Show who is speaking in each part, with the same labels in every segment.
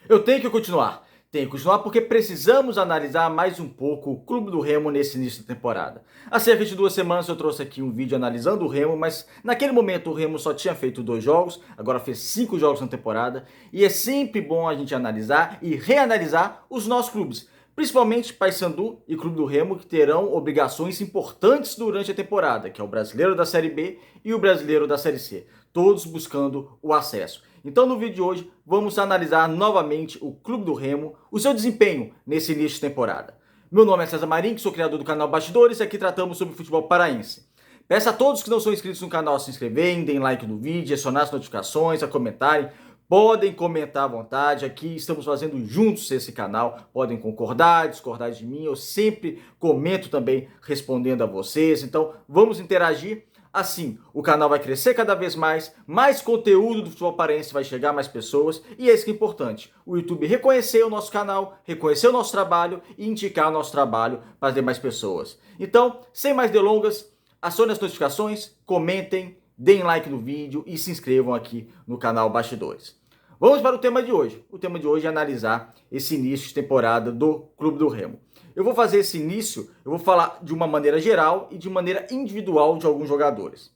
Speaker 1: Eu tenho que continuar. Tenho que continuar porque precisamos analisar mais um pouco o Clube do Remo nesse início da temporada. Há cerca de 2 semanas eu trouxe aqui um vídeo analisando o Remo, mas naquele momento o Remo só tinha feito 2 jogos, agora fez 5 jogos na temporada, e é sempre bom a gente analisar e reanalisar os nossos clubes, principalmente Paysandu e Clube do Remo, que terão obrigações importantes durante a temporada, que é o Brasileiro da Série B e o Brasileiro da Série C, todos buscando o acesso. Então no vídeo de hoje vamos analisar novamente o Clube do Remo, o seu desempenho nesse início de temporada. Meu nome é César Marim, sou criador do canal Bastidores e aqui tratamos sobre futebol paraense. Peço a todos que não são inscritos no canal a se inscreverem, deem like no vídeo, acionar as notificações, a comentarem. Podem comentar à vontade, aqui estamos fazendo juntos esse canal, podem concordar, discordar de mim, eu sempre comento também respondendo a vocês, então vamos interagir. Assim, o canal vai crescer cada vez mais conteúdo do futebol paraense vai chegar a mais pessoas, e é isso que é importante, o YouTube reconhecer o nosso canal, reconhecer o nosso trabalho e indicar o nosso trabalho para as demais pessoas. Então, sem mais delongas, acionem as notificações, comentem, deem like no vídeo e se inscrevam aqui no canal Bastidores. Vamos para o tema de hoje. O tema de hoje é analisar esse início de temporada do Clube do Remo. Eu vou fazer esse início, eu vou falar de uma maneira geral e de maneira individual de alguns jogadores.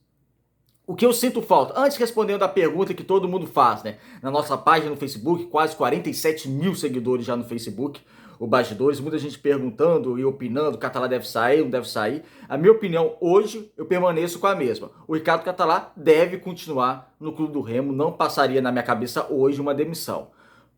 Speaker 1: O que eu sinto falta, antes respondendo a pergunta que todo mundo faz, né? Na nossa página no Facebook, quase 47 mil seguidores já no Facebook, o Bastidores, muita gente perguntando e opinando, Catalá deve sair, não deve sair. A minha opinião hoje, eu permaneço com a mesma. O Ricardo Catalá deve continuar no Clube do Remo, não passaria na minha cabeça hoje uma demissão.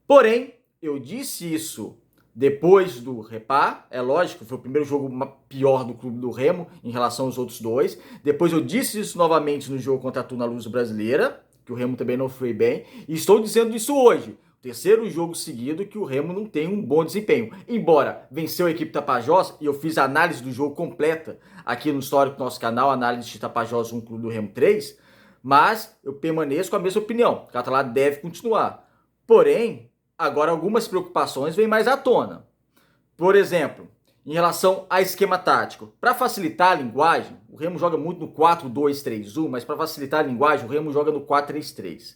Speaker 1: Porém, eu disse isso depois do Repá, é lógico, foi o primeiro jogo pior do Clube do Remo em relação aos outros dois. Depois eu disse isso novamente no jogo contra a Tuna Luz Brasileira, que o Remo também não foi bem. E estou dizendo isso hoje, terceiro jogo seguido que o Remo não tem um bom desempenho. Embora venceu a equipe Tapajós, e eu fiz a análise do jogo completa aqui no histórico do nosso canal, análise de Tapajós 1, Clube do Remo 3, mas eu permaneço com a mesma opinião. O Catalá deve continuar. Porém, agora algumas preocupações vêm mais à tona. Por exemplo, em relação a esquema tático. Para facilitar a linguagem, o Remo joga muito no 4-2-3-1, mas para facilitar a linguagem, o Remo joga no 4-3-3.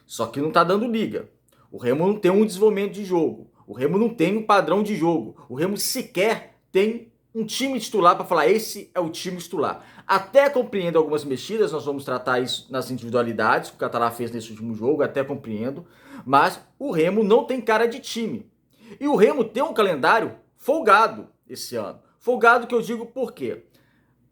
Speaker 1: Só que não está dando liga. O Remo não tem um desenvolvimento de jogo. O Remo não tem um padrão de jogo. O Remo sequer tem um time titular para falar, esse é o time titular. Até compreendo algumas mexidas, nós vamos tratar isso nas individualidades que o Catalá fez nesse último jogo, até compreendo, mas o Remo não tem cara de time. E o Remo tem um calendário folgado esse ano. Folgado que eu digo por quê?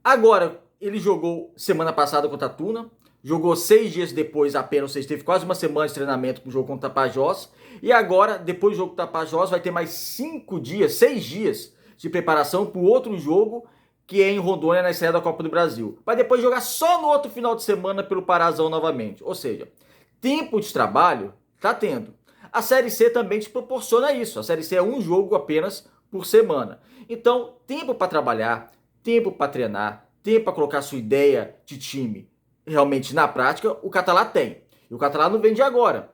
Speaker 1: Agora, ele jogou semana passada contra a Tuna, jogou 6 dias depois apenas, ou seja, teve quase uma semana de treinamento para o jogo contra o Tapajós, e agora, depois do jogo contra o Tapajós, vai ter mais 5 dias, 6 dias de preparação para o outro jogo, que é em Rondônia, na estreia da Copa do Brasil. Vai depois jogar só no outro final de semana pelo Parazão novamente. Ou seja, tempo de trabalho tá tendo. A Série C também te proporciona isso. A Série C é um jogo apenas por semana. Então, tempo para trabalhar, tempo para treinar, tempo para colocar sua ideia de time realmente na prática, o Catalá tem. E o Catalá não vem de agora.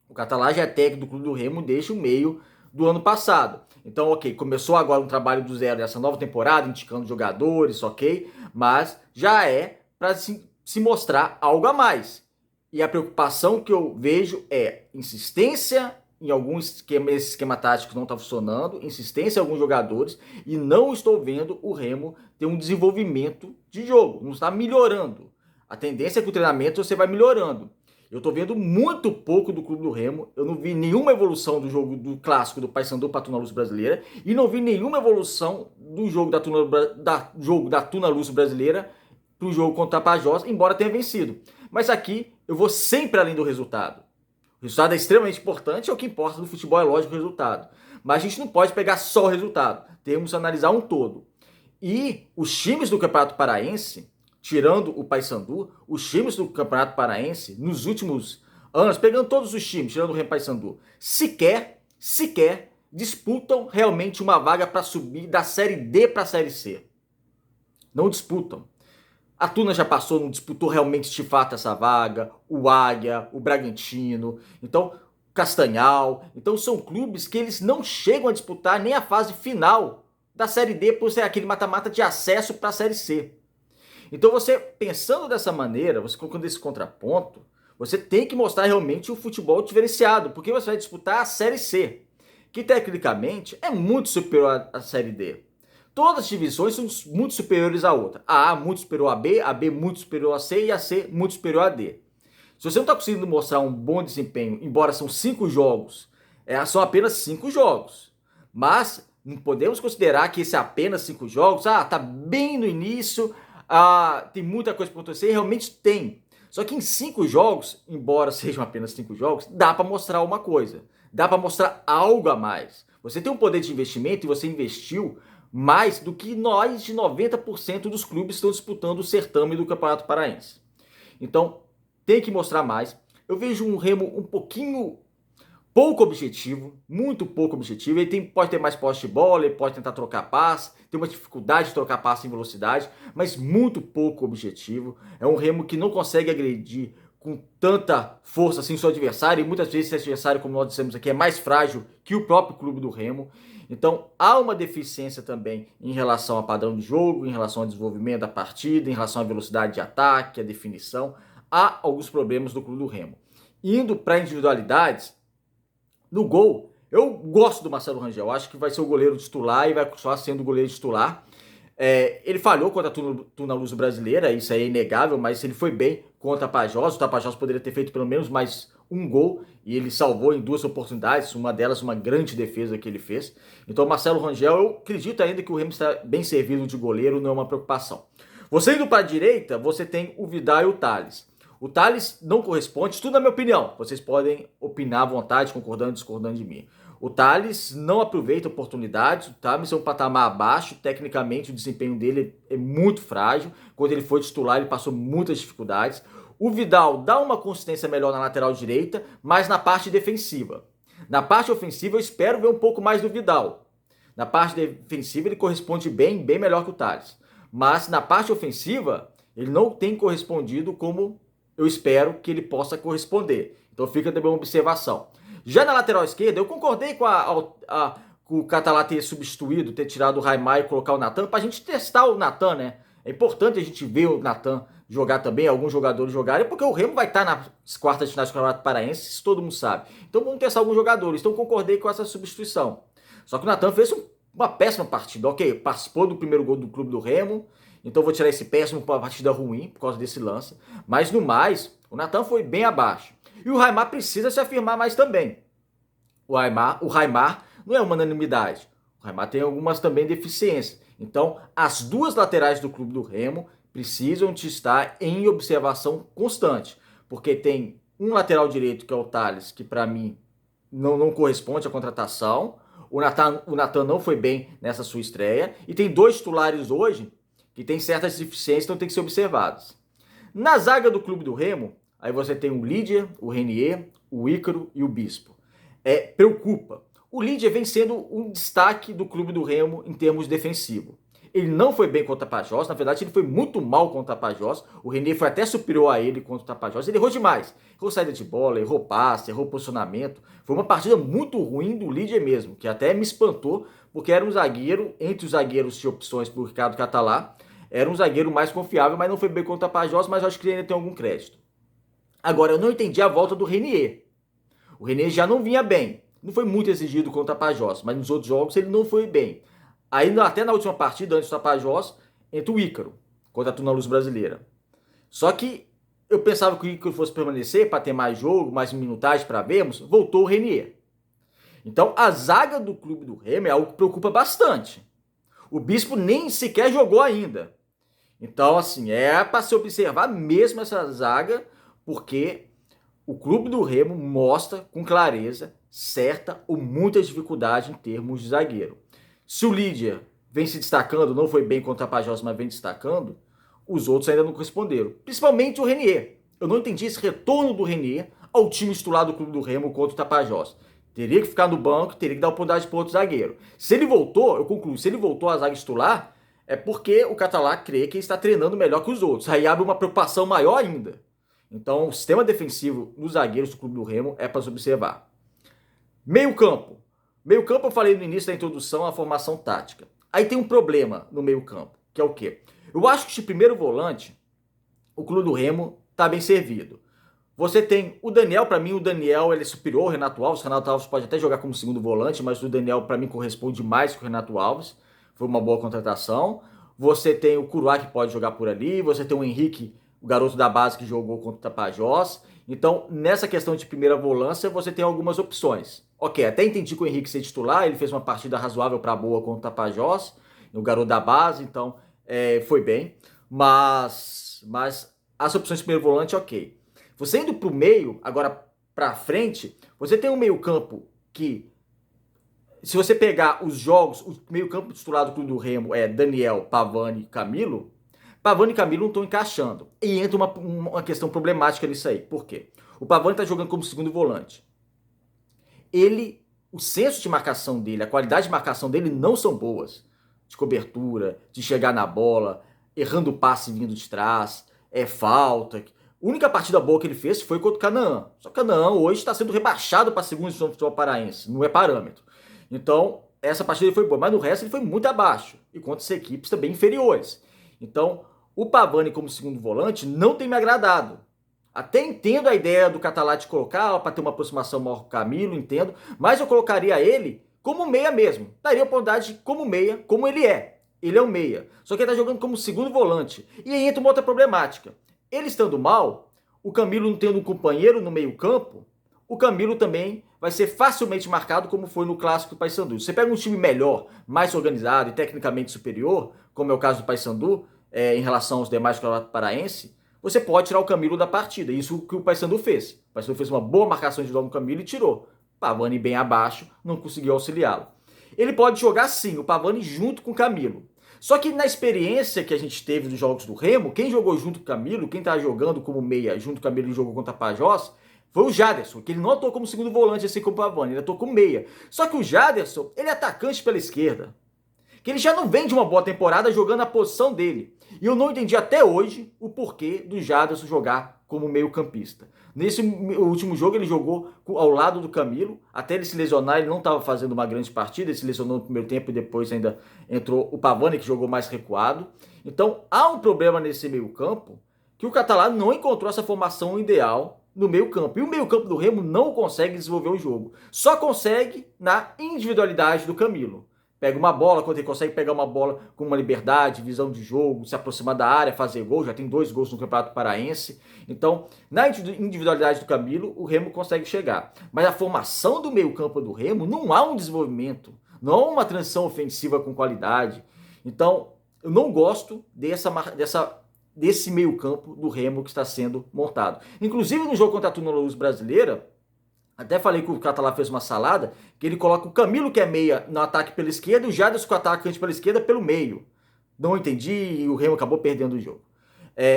Speaker 1: O Catalá já é técnico do Clube do Remo desde o meio do ano passado. Então, ok, começou agora um trabalho do zero nessa nova temporada, indicando jogadores, ok, mas já é para se mostrar algo a mais. E a preocupação que eu vejo é insistência em algum esquema, esse esquema tático não está funcionando, insistência em alguns jogadores, e não estou vendo o Remo ter um desenvolvimento de jogo, não está melhorando. A tendência é que o treinamento você vai melhorando. Eu estou vendo muito pouco do Clube do Remo, eu não vi nenhuma evolução do jogo do clássico do Paysandu para a Tuna Luz Brasileira, e não vi nenhuma evolução do jogo da Tuna Luz Brasileira para o jogo contra a Tapajós, embora tenha vencido. Mas aqui eu vou sempre além do resultado. O resultado é extremamente importante, é o que importa no futebol, é lógico o resultado. Mas a gente não pode pegar só o resultado, temos que analisar um todo. E os times do Campeonato Paraense, tirando o Paysandu, os times do Campeonato Paraense, nos últimos anos, pegando todos os times, tirando o Remo Paysandu, sequer disputam realmente uma vaga para subir da Série D para a Série C. Não disputam. A Tuna já passou, não disputou realmente de fato essa vaga, o Águia, o Bragantino, então Castanhal. Então são clubes que eles não chegam a disputar nem a fase final da Série D por ser aquele mata-mata de acesso para a Série C. Então você, pensando dessa maneira, você colocando esse contraponto, Você tem que mostrar realmente o futebol diferenciado, porque você vai disputar a Série C, que tecnicamente é muito superior à Série D. Todas as divisões são muito superiores à outra. A muito superior a B muito superior a C e a C muito superior a D. Se você não está conseguindo mostrar um bom desempenho, embora são 5 jogos, são apenas 5 jogos. Mas não podemos considerar que esse apenas 5 jogos, tá bem no início, tem muita coisa para acontecer, realmente tem. Só que em 5 jogos, embora sejam apenas 5 jogos, dá para mostrar uma coisa. Dá para mostrar algo a mais. Você tem um poder de investimento e você investiu mais do que nós de 90% dos clubes estão disputando o certame do Campeonato Paraense. Então, tem que mostrar mais. Eu vejo um Remo um pouco objetivo, muito pouco objetivo. Ele pode ter mais posse de bola, ele pode tentar trocar passe, tem uma dificuldade de trocar passe em velocidade, mas muito pouco objetivo. É um Remo que não consegue agredir com tanta força assim seu adversário, e muitas vezes esse adversário, como nós dissemos aqui, é mais frágil que o próprio clube do Remo. Então há uma deficiência também em relação ao padrão de jogo, em relação ao desenvolvimento da partida, em relação à velocidade de ataque, à definição. Há alguns problemas do clube do Remo. Indo para individualidades, no gol, eu gosto do Marcelo Rangel, acho que vai ser o goleiro titular e vai continuar sendo o goleiro titular. Ele falhou contra a Tuna Luz Brasileira, isso aí é inegável, mas ele foi bem contra a Tapajós. O Tapajós poderia ter feito pelo menos mais um gol e ele salvou em 2 oportunidades, uma delas uma grande defesa que ele fez. Então, Marcelo Rangel, eu acredito ainda que o Remo está bem servido de goleiro, não é uma preocupação. Você indo para a direita, você tem o Vidal e o Thales. O Thales não corresponde, tudo na minha opinião. Vocês podem opinar à vontade, concordando, discordando de mim. O Thales não aproveita oportunidades, o Thales é um patamar abaixo, tecnicamente o desempenho dele é muito frágil. Quando ele foi titular, ele passou muitas dificuldades. O Vidal dá uma consistência melhor na lateral direita, mas na parte defensiva. Na parte ofensiva, eu espero ver um pouco mais do Vidal. Na parte defensiva, ele corresponde bem melhor que o Thales. Mas na parte ofensiva, ele não tem correspondido como eu espero que ele possa corresponder. Então fica também uma observação. Já na lateral esquerda, eu concordei com o Catalá ter substituído, ter tirado o Raimar e colocar o Natan, para a gente testar o Natan, né? É importante a gente ver o Natan jogar também, alguns jogadores jogarem, porque o Remo vai estar nas quartas de finais do Campeonato Paraense, isso todo mundo sabe. Então vamos testar alguns jogadores, então concordei com essa substituição. Só que o Natan fez uma péssima partida, ok? Participou do primeiro gol do clube do Remo, então vou tirar esse péssimo para uma partida ruim, por causa desse lance. Mas no mais, o Natan foi bem abaixo. E o Raimar precisa se afirmar mais também. O Raimar não é uma unanimidade. O Raimar tem algumas também deficiências. Então, as duas laterais do clube do Remo precisam de estar em observação constante. Porque tem um lateral direito, que é o Thales, que para mim não corresponde à contratação. O Natan não foi bem nessa sua estreia. E tem 2 titulares hoje que tem certas deficiências, então tem que ser observadas. Na zaga do clube do Remo, aí você tem o Lídia, o Renier, o Ícaro e o Bispo. Preocupa. O Lídia vem sendo um destaque do clube do Remo em termos defensivos. Ele não foi bem contra o Tapajós, na verdade ele foi muito mal contra o Tapajós. O Renier foi até superior a ele contra o Tapajós. Ele errou demais. Errou saída de bola, errou passe, errou posicionamento. Foi uma partida muito ruim do Lídia mesmo, que até me espantou, porque era um zagueiro, entre os zagueiros de opções para o Ricardo Catalá, era um zagueiro mais confiável, mas não foi bem contra o Tapajós, mas acho que ele ainda tem algum crédito. Agora, eu não entendi a volta do Renier. O Renier já não vinha bem. Não foi muito exigido contra o Tapajós, mas nos outros jogos ele não foi bem. Aí, até na última partida, antes do Tapajós, entra o Ícaro, contra a Tuna Luz Brasileira. Só que eu pensava que o Ícaro fosse permanecer para ter mais jogo, mais minutagem para vermos, voltou o Renier. Então, a zaga do clube do Remo é algo que preocupa bastante. O Bispo nem sequer jogou ainda. Então, assim, é para se observar mesmo essa zaga, porque o clube do Remo mostra com clareza certa ou muita dificuldade em termos de zagueiro. Se o Lídia vem se destacando, não foi bem contra a Tapajós, mas vem destacando, os outros ainda não corresponderam. Principalmente o Renier. Eu não entendi esse retorno do Renier ao time titular do clube do Remo contra o Tapajós. Teria que ficar no banco, teria que dar oportunidade para outro zagueiro. Se ele voltou, eu concluo, se ele voltou à zaga titular, é porque o Catalá crê que ele está treinando melhor que os outros. Aí abre uma preocupação maior ainda. Então, o sistema defensivo dos zagueiros do clube do Remo é para se observar. Meio campo. Meio campo eu falei no início da introdução à formação tática. Aí tem um problema no meio campo, que é o quê? Eu acho que de primeiro volante, o clube do Remo está bem servido. Você tem o Daniel, para mim o Daniel ele é superior ao Renato Alves. O Renato Alves pode até jogar como segundo volante, mas o Daniel para mim corresponde mais com o Renato Alves. Foi uma boa contratação. Você tem o Curuá que pode jogar por ali, você tem o Henrique, o garoto da base que jogou contra o Tapajós. Então, nessa questão de primeira volância, você tem algumas opções. Ok, até entendi que o Henrique ser titular, ele fez uma partida razoável para boa contra o Tapajós, o garoto da base, então foi bem. Mas as opções de primeiro volante, ok. Você indo para o meio, agora para frente, você tem um meio campo que, se você pegar os jogos, o meio campo titular do Clube do Remo é Daniel, Pavani e Camilo. Pavani e Camilo não estão encaixando. E entra uma questão problemática nisso aí. Por quê? O Pavani está jogando como segundo volante. O senso de marcação dele, a qualidade de marcação dele não são boas. De cobertura, de chegar na bola, errando o passe vindo de trás, falta. A única partida boa que ele fez foi contra o Canaã. Só que o Canaã hoje está sendo rebaixado para a segunda divisão do futebol paraense. Não é parâmetro. Então, essa partida ele foi boa. Mas no resto ele foi muito abaixo. E contra equipes também inferiores. Então, o Pavani como segundo volante não tem me agradado. Até entendo a ideia do Catalá de colocar para ter uma aproximação maior com o Camilo, entendo. Mas eu colocaria ele como meia mesmo. Daria a oportunidade como meia, como ele é. Ele é um meia. Só que ele está jogando como segundo volante. E aí entra uma outra problemática. Ele estando mal, o Camilo não tendo um companheiro no meio campo, o Camilo também vai ser facilmente marcado como foi no clássico do Paysandu. Você pega um time melhor, mais organizado e tecnicamente superior, como é o caso do Paysandu, em relação aos demais do Campeonato Paraense, você pode tirar o Camilo da partida. Isso que o Paysandu fez. O Paysandu fez uma boa marcação de no Camilo e tirou. Pavani bem abaixo, não conseguiu auxiliá-lo. Ele pode jogar sim, o Pavani junto com o Camilo. Só que na experiência que a gente teve dos jogos do Remo, quem jogou junto com o Camilo, quem tá jogando como meia junto com o Camilo e jogou contra o Tapajós, foi o Jaderson, que ele não atuou como segundo volante assim como o Pavani, ele atuou como meia. Só que o Jaderson, ele é atacante pela esquerda. Que ele já não vem de uma boa temporada jogando a posição dele. E eu não entendi até hoje o porquê do Jaderson jogar como meio campista. Nesse último jogo ele jogou ao lado do Camilo, até ele se lesionar, ele não estava fazendo uma grande partida, ele se lesionou no primeiro tempo e depois ainda entrou o Pavani, que jogou mais recuado. Então há um problema nesse meio campo, que o Catalá não encontrou essa formação ideal no meio campo. E o meio campo do Remo não consegue desenvolver o jogo. Só consegue na individualidade do Camilo. Pega uma bola, quando ele consegue pegar uma bola com uma liberdade, visão de jogo, se aproximar da área, fazer gol, já tem 2 gols no Campeonato Paraense. Então, na individualidade do Camilo, o Remo consegue chegar. Mas a formação do meio-campo do Remo não há um desenvolvimento, não há uma transição ofensiva com qualidade. Então, eu não gosto desse meio-campo do Remo que está sendo montado. Inclusive, no jogo contra a Tuna Luz Brasileira, até falei que o Catalá fez uma salada, que ele coloca o Camilo, que é meia, no ataque pela esquerda, e o Jaderson, que é o atacante pela esquerda, pelo meio. Não entendi e o Remo acabou perdendo o jogo.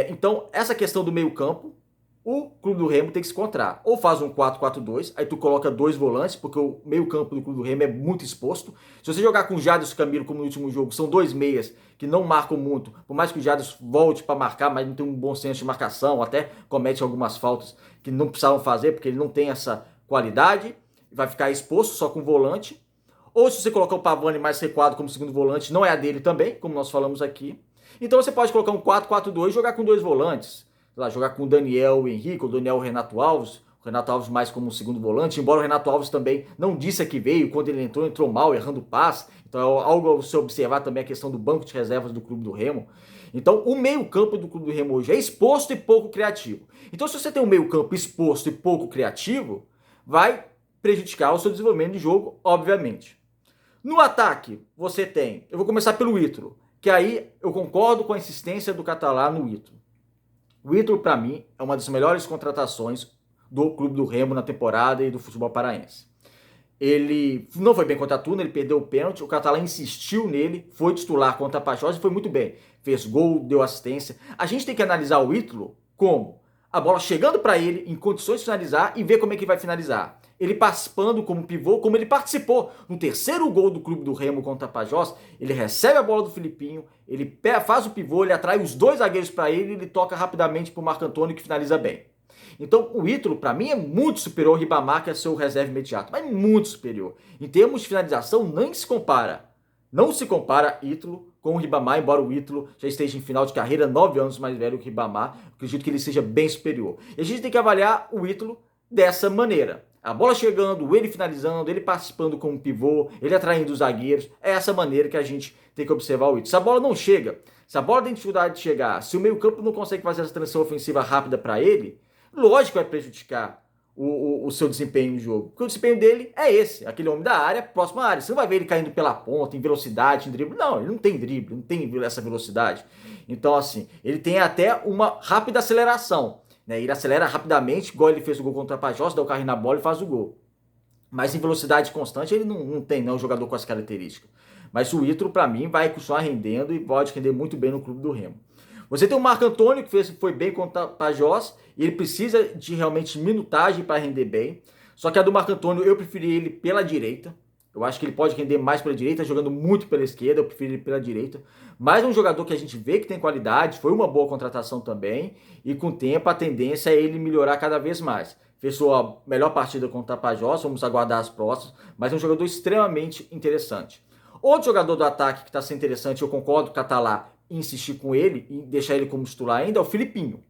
Speaker 1: Então, essa questão do meio campo, o Clube do Remo tem que se encontrar. Ou faz um 4-4-2, aí tu coloca 2 volantes, porque o meio campo do Clube do Remo é muito exposto. Se você jogar com o Jaderson e o Camilo, como no último jogo, são 2 meias que não marcam muito, por mais que o Jaderson volte para marcar, mas não tem um bom senso de marcação, até comete algumas faltas que não precisavam fazer, porque ele não tem essa qualidade, vai ficar exposto só com o volante. Ou se você colocar o Pavani mais recuado como segundo volante, não é a dele também, como nós falamos aqui. Então você pode colocar um 4-4-2 e jogar com 2 volantes. Lá, jogar com o Daniel e Henrique, ou o Daniel e o Renato Alves. O Renato Alves mais como segundo volante, embora o Renato Alves também não disse a que veio, quando ele entrou mal, errando o passe. Então é algo a se observar também a questão do banco de reservas do Clube do Remo. Então o meio campo do Clube do Remo hoje é exposto e pouco criativo. Então se você tem um meio campo exposto e pouco criativo, vai prejudicar o seu desenvolvimento de jogo, obviamente. No ataque, você tem... Eu vou começar pelo Ítalo, que aí eu concordo com a insistência do Catalá no Ítalo. O Ítalo, para mim, é uma das melhores contratações do Clube do Remo na temporada e do futebol paraense. Ele não foi bem contra a Tuna, ele perdeu o pênalti, o Catalá insistiu nele, foi titular contra a Tapajós e foi muito bem. Fez gol, deu assistência. A gente tem que analisar o Ítalo como a bola chegando para ele, em condições de finalizar, e ver como é que vai finalizar. Ele participando como pivô, como ele participou no terceiro gol do Clube do Remo contra a Tapajós, ele recebe a bola do Filipinho, ele faz o pivô, ele atrai os 2 zagueiros para ele e ele toca rapidamente para o Marco Antônio, que finaliza bem. Então o Ítalo, para mim, é muito superior ao Ribamar, que é seu reserva imediato, mas muito superior. Em termos de finalização, nem se compara. Não se compara Ítalo com o Ribamar, embora o Ítalo já esteja em final de carreira, 9 anos mais velho que o Ribamar, acredito que ele seja bem superior. E a gente tem que avaliar o Ítalo dessa maneira. A bola chegando, ele finalizando, ele participando como pivô, ele atraindo os zagueiros. É essa maneira que a gente tem que observar o Ítalo. Se a bola não chega, se a bola tem dificuldade de chegar, se o meio-campo não consegue fazer essa transição ofensiva rápida para ele, lógico que vai prejudicar o seu desempenho no jogo. Porque o desempenho dele é esse, aquele homem da área, próximo à área. Você não vai ver ele caindo pela ponta, em velocidade, em drible. Não, ele não tem drible, não tem essa velocidade. Então, assim, ele tem até uma rápida aceleração. Né? Ele acelera rapidamente, igual ele fez o gol contra a Pajós, dá o carrinho na bola e faz o gol. Mas em velocidade constante ele não tem, não, um jogador com essa característica. Mas o Ítalo, para mim, vai continuar rendendo e pode render muito bem no clube do Remo. Você tem o Marco Antônio, que foi bem contra a Pajós, e ele precisa de realmente minutagem para render bem. Só que a do Marco Antônio, eu preferi ele pela direita. Eu acho que ele pode render mais pela direita, jogando muito pela esquerda, eu prefiro ele pela direita. Mas é um jogador que a gente vê que tem qualidade, foi uma boa contratação também, e com o tempo a tendência é ele melhorar cada vez mais. Fez sua melhor partida contra a Pajós, vamos aguardar as próximas, mas é um jogador extremamente interessante. Outro jogador do ataque que está sendo interessante, eu concordo com o Catalá, insistir com ele e deixar ele como titular ainda, é o Filipinho.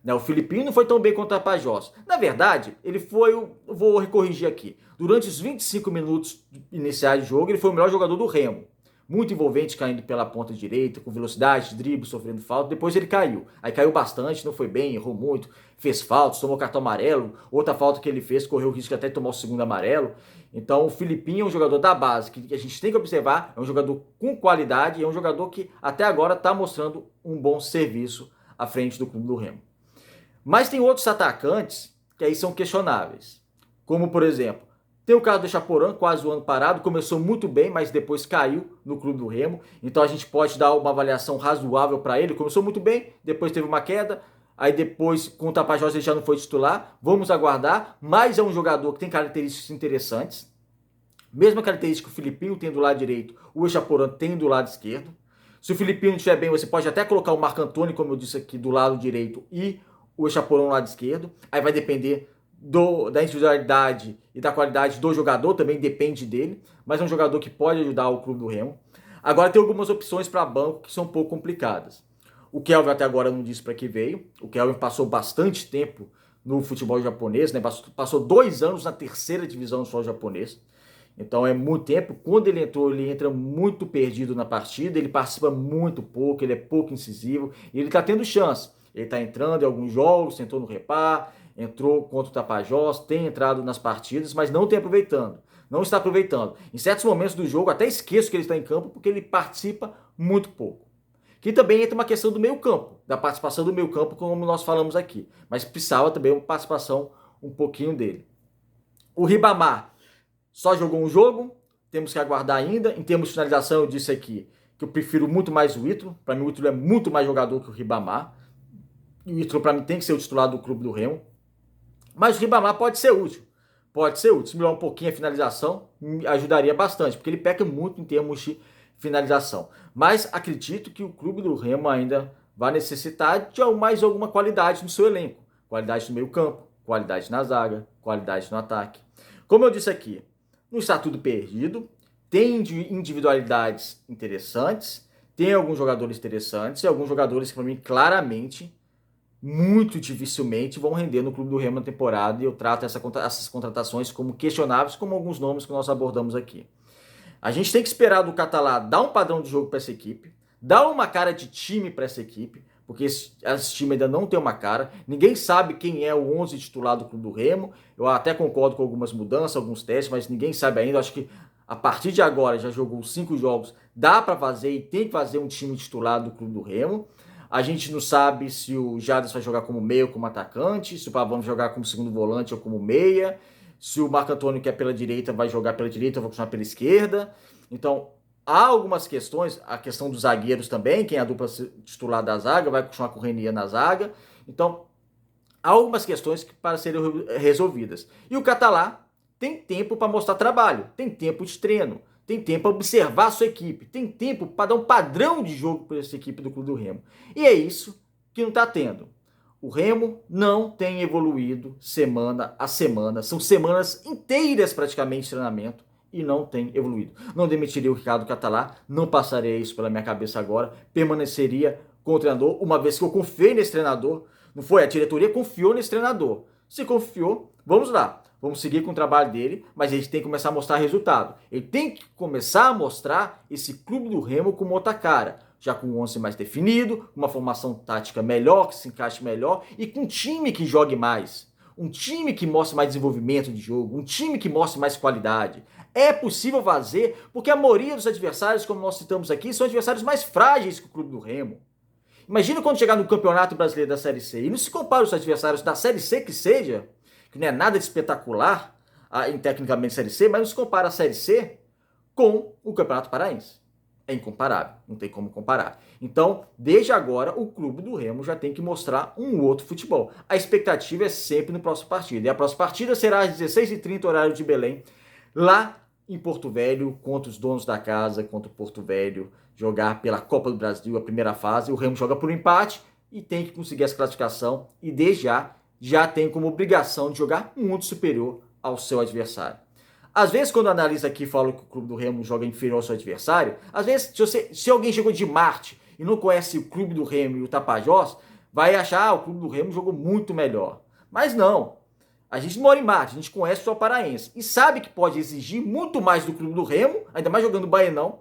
Speaker 1: O Filipinho não foi tão bem contra a Pajós. Na verdade, ele foi, vou recorrigir aqui, durante os 25 minutos iniciais de jogo, ele foi o melhor jogador do Remo. Muito envolvente, caindo pela ponta direita, com velocidade, drible, sofrendo falta. Depois ele caiu. Aí caiu bastante, não foi bem, errou muito, fez faltas, tomou cartão amarelo. Outra falta que ele fez, correu o risco de até tomar o segundo amarelo. Então o Filipinho é um jogador da base, que a gente tem que observar, é um jogador com qualidade, é um jogador que até agora está mostrando um bom serviço à frente do clube do Remo. Mas tem outros atacantes que aí são questionáveis. Como, por exemplo, tem o caso do Chaporã, quase o ano parado, começou muito bem, mas depois caiu no clube do Remo. Então a gente pode dar uma avaliação razoável para ele. Começou muito bem, depois teve uma queda, aí depois com o Tapajós ele já não foi titular. Vamos aguardar, mas é um jogador que tem características interessantes. Mesma característica que o Filipinho tem do lado direito, o Chaporã tem do lado esquerdo. Se o Filipinho não estiver bem, você pode até colocar o Marco Antônio, como eu disse aqui, do lado direito e o Chaporã no lado esquerdo. Aí vai depender da individualidade e da qualidade do jogador, também depende dele, mas é um jogador que pode ajudar o clube do Remo. Agora tem algumas opções para banco que são um pouco complicadas. O Kelvin até agora não disse para que veio. O Kelvin passou bastante tempo no futebol japonês, né? Passou 2 anos na 3ª divisão do futebol japonês. Então é muito tempo. Quando ele entrou, ele entra muito perdido na partida, ele participa muito pouco, ele é pouco incisivo e ele está tendo chance. Ele está entrando em alguns jogos, entrou no Repar, entrou contra o Tapajós, tem entrado nas partidas, mas não tem aproveitando. Não está aproveitando. Em certos momentos do jogo, até esqueço que ele está em campo, porque ele participa muito pouco. Que também entra uma questão do meio campo, da participação do meio campo, como nós falamos aqui. Mas precisava também uma participação um pouquinho dele. O Ribamar só jogou um jogo, temos que aguardar ainda. Em termos de finalização, eu disse aqui que eu prefiro muito mais o Ítalo. Para mim, o Ítalo é muito mais jogador que o Ribamar. E o Ítalo, para mim, tem que ser o titular do clube do Remo. Mas o Ribamar pode ser útil. Pode ser útil. Se melhorar um pouquinho a finalização, ajudaria bastante, porque ele peca muito em termos de finalização. Mas acredito que o clube do Remo ainda vai necessitar de mais alguma qualidade no seu elenco. Qualidade no meio campo, qualidade na zaga, qualidade no ataque. Como eu disse aqui, não está tudo perdido. Tem individualidades interessantes, tem alguns jogadores interessantes e alguns jogadores que, para mim, claramente, muito dificilmente vão render no clube do Remo na temporada, e eu trato essas contratações como questionáveis, como alguns nomes que nós abordamos aqui. A gente tem que esperar do Catalá dar um padrão de jogo para essa equipe, dar uma cara de time para essa equipe, porque esse time ainda não tem uma cara, ninguém sabe quem é o 11 titular do clube do Remo. Eu até concordo com algumas mudanças, alguns testes, mas ninguém sabe ainda. Eu acho que a partir de agora, já jogou 5 jogos, dá para fazer e tem que fazer um time titular do clube do Remo. A gente não sabe se o Jadson vai jogar como meia ou como atacante, se o Pavão vai jogar como segundo volante ou como meia, se o Marco Antônio, que é pela direita, vai jogar pela direita ou vai continuar pela esquerda. Então, há algumas questões, a questão dos zagueiros também, quem é a dupla titular da zaga, vai continuar com o Renier na zaga. Então, há algumas questões que para serem resolvidas. E o Catalá tem tempo para mostrar trabalho, tem tempo de treino, tem tempo para observar a sua equipe, tem tempo para dar um padrão de jogo para essa equipe do clube do Remo. E é isso que não está tendo. O Remo não tem evoluído semana a semana. São semanas inteiras praticamente de treinamento e não tem evoluído. Não demitiria o Ricardo Catalá, não passaria isso pela minha cabeça agora, permaneceria com o treinador, uma vez que eu confiei nesse treinador. Não foi? A diretoria confiou nesse treinador. Se confiou, vamos lá. Vamos seguir com o trabalho dele, mas a gente tem que começar a mostrar resultado. Ele tem que começar a mostrar esse clube do Remo com outra cara. Já com um 11 mais definido, com uma formação tática melhor, que se encaixe melhor e com um time que jogue mais. Um time que mostre mais desenvolvimento de jogo, um time que mostre mais qualidade. É possível fazer, porque a maioria dos adversários, como nós citamos aqui, são adversários mais frágeis que o clube do Remo. Imagina quando chegar no Campeonato Brasileiro da Série C e não se compara os adversários da Série C que seja, que não é nada de espetacular em tecnicamente Série C, mas não se compara a Série C com o Campeonato Paraense. É incomparável, não tem como comparar. Então, desde agora, o clube do Remo já tem que mostrar um outro futebol. A expectativa é sempre no próximo partido. E a próxima partida será às 16h30, horário de Belém, lá em Porto Velho, contra os donos da casa, contra o Porto Velho, jogar pela Copa do Brasil, a primeira fase. O Remo joga por um empate e tem que conseguir essa classificação. E desde já tem como obrigação de jogar muito superior ao seu adversário. Às vezes, quando analisa aqui e fala que o clube do Remo joga inferior ao seu adversário, às vezes, se alguém chegou de Marte e não conhece o clube do Remo e o Tapajós, vai achar o clube do Remo jogou muito melhor. Mas não. A gente mora em Marte, a gente conhece o Paraense e sabe que pode exigir muito mais do clube do Remo, ainda mais jogando Baenão,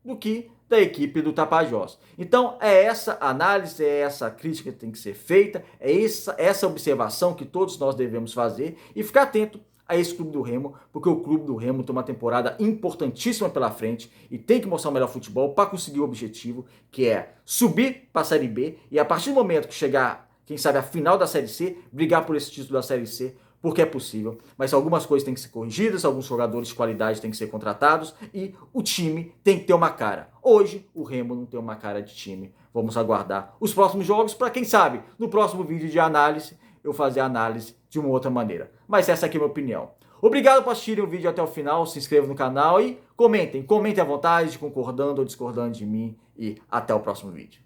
Speaker 1: do que da equipe do Tapajós. Então, é essa análise, é essa crítica que tem que ser feita, é essa observação que todos nós devemos fazer e ficar atento a esse clube do Remo, porque o clube do Remo tem uma temporada importantíssima pela frente e tem que mostrar o melhor futebol para conseguir o objetivo, que é subir para a Série B e a partir do momento que chegar, quem sabe, a final da Série C, brigar por esse título da Série C, porque é possível, mas algumas coisas têm que ser corrigidas, alguns jogadores de qualidade têm que ser contratados e o time tem que ter uma cara. Hoje, o Remo não tem uma cara de time. Vamos aguardar os próximos jogos para, quem sabe, no próximo vídeo de análise, eu fazer a análise de uma outra maneira. Mas essa aqui é a minha opinião. Obrigado por assistirem o vídeo até o final, se inscrevam no canal e comentem à vontade, concordando ou discordando de mim e até o próximo vídeo.